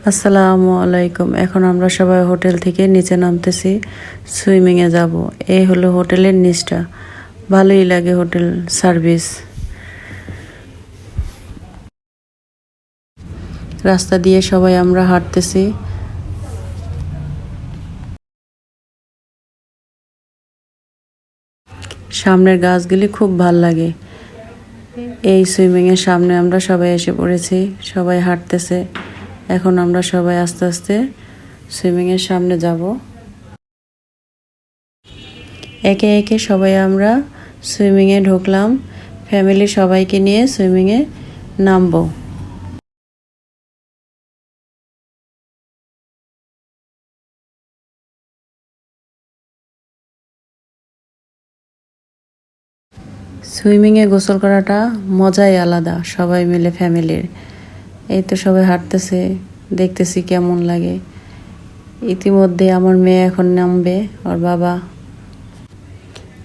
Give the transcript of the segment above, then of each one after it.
আসসালামু আলাইকুম। এখন আমরা সবাই হোটেল থেকে নিচে নামতেছি, সুইমিংয়ে যাব। এই হলো হোটেলের নিচটা। ভালোই লাগে হোটেল সার্ভিস। রাস্তা দিয়ে সবাই আমরা হাঁটতেছি। সামনের গাছগুলি খুব ভাল লাগে। এই সুইমিংয়ের সামনে আমরা সবাই এসে পড়েছি, সবাই হাঁটতেছে। এখন আমরা সবাই আস্তে আস্তে সুইমিংয়ের সামনে যাব। একে একে সবাই আমরা সুইমিংয়ে ঢুকলাম। ফ্যামিলি সবাইকে নিয়ে সুইমিংয়ে নামবো। সুইমিংয়ে গোসল করাটা মজাই আলাদা, সবাই মিলে ফ্যামিলির। এই তো সবাই হাঁটতেছে, দেখতেছি কেমন লাগে। ইতিমধ্যে আমার মেয়ে এখন নামবে।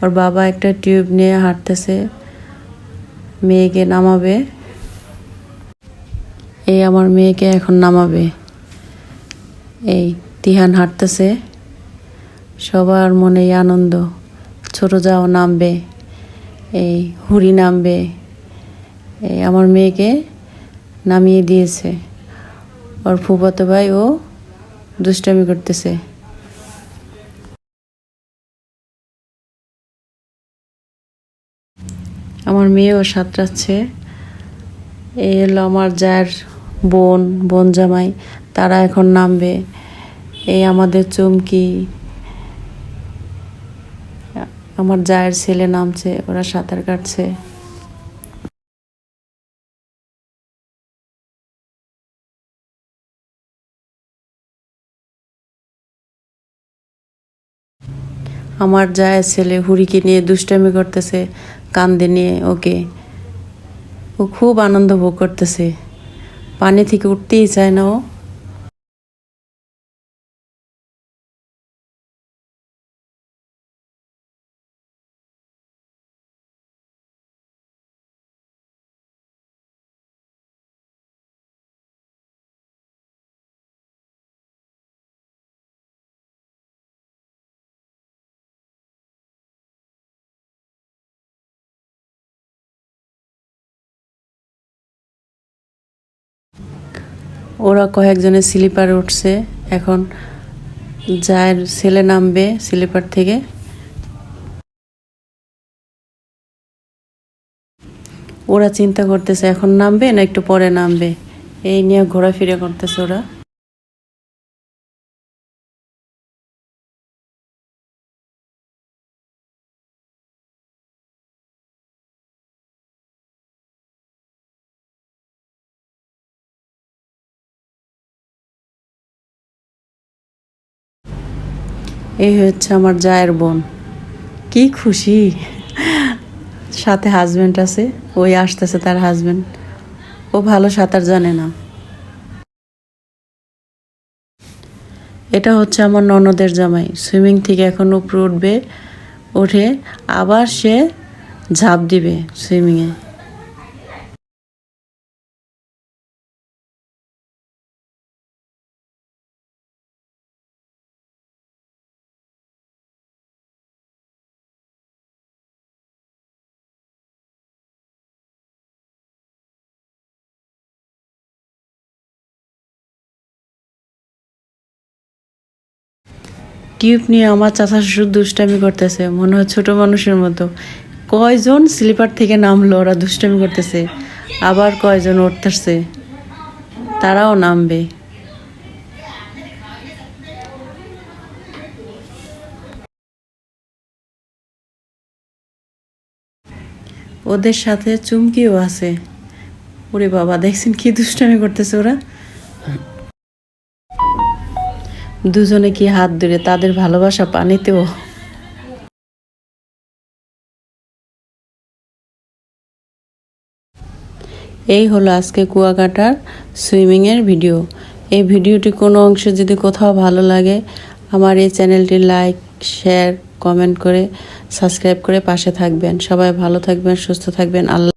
ওর বাবা একটা টিউব নিয়ে হাঁটতেছে, মেয়েকে নামাবে। এই আমার মেয়েকে এখন নামাবে। এই তিহান হাঁটতেছে, সবার মনেই আনন্দ। ছোট যাও নামবে, এই হুড়ি নামবে। এই আমার মেয়েকে নামিয়ে দিয়েছে। ওর ফুফাতো ভাই ও দুষ্টামি করতেছে। আমার মেয়েও সাঁতরাচ্ছে। এই হলো আমার যার বোন জামাই, তারা এখন নামবে। এই আমাদের চুমকি, আমার জায়ের ছেলে নামছে, ওরা সাঁতার কাটছে। আমার জায়ের ছেলে হুড়িকে নিয়ে দুষ্টামি করতেছে, কান্দে নিয়ে ওকে। ও খুব আনন্দ ভোগ করতেছে, পানি থেকে উঠতেই চায় না ও। ওরা কয়েকজনের স্লিপারে উঠছে। এখন জায়ের ছেলে নামবে স্লিপার থেকে। ওরা চিন্তা করতেছে এখন নামবে না একটু পরে নামবে, এই নিয়ে ঘোরাফেরা করতেছে ওরা। এই হচ্ছে আমার জায়ের বোন, কি খুশি। সাথে হাজবেন্ড আছে, ওই আসতেছে তার হাজবেন্ড। ও ভালো সাঁতার জানে না। এটা হচ্ছে আমার ননদের জামাই, সুইমিং থেকে এখন উপরে উঠবে। উঠে আবার সে ঝাঁপ দিবে সুইমিংয়ে। টিউব নিয়ে আমার চাচা শ্বশুর দুষ্টামি করতেছে, মনে হয় ছোট মানুষের মতো। কয়জন স্লিপার থেকে নামলো, ওরা দুষ্টামি করতেছে। আবার কয়জন উঠতেছে, তারাও নামবে। ওদের সাথে চুমকিও আছে। ওরে বাবা, দেখছেন কি দুষ্টামি করতেছে ওরা। দুজনে কি হাত ধরে, তাদের ভালোবাসা পানিতেও। এই হলো আজকে কুয়াকাটার সুইমিংয়ের ভিডিও। এই ভিডিওটি কোনো অংশে যদি কোথাও ভালো লাগে, আমার এই চ্যানেলটি লাইক, শেয়ার, কমেন্ট করে সাবস্ক্রাইব করে পাশে থাকবেন। সবাই ভালো থাকবেন, সুস্থ থাকবেন। আল্লাহ।